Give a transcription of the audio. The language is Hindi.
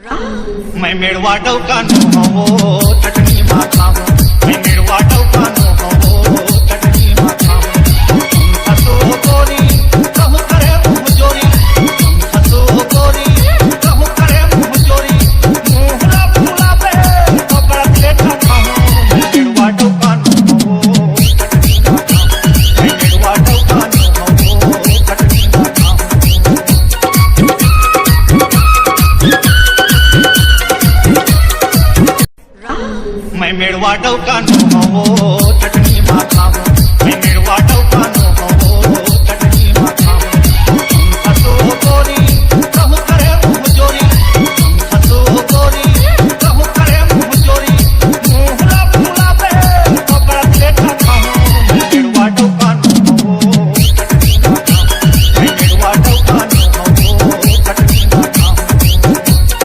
मैं मेड़वा डौकानो हवो चटनी में खावो मैं मेड़वा डौकानो हवो चटनी में खावो हसो गोरी कहू करे मुँह जोरी हसो गोरी कहू करे मुँह जोरी मुँहला फुलावे कपड़ा लेटा खाओ मैं मेड़वा डौकानो हवो चटनी में खावो मैं मेड़वा डौकानो हवो चटनी में खावो मैं मेड़वा डौकानो हवो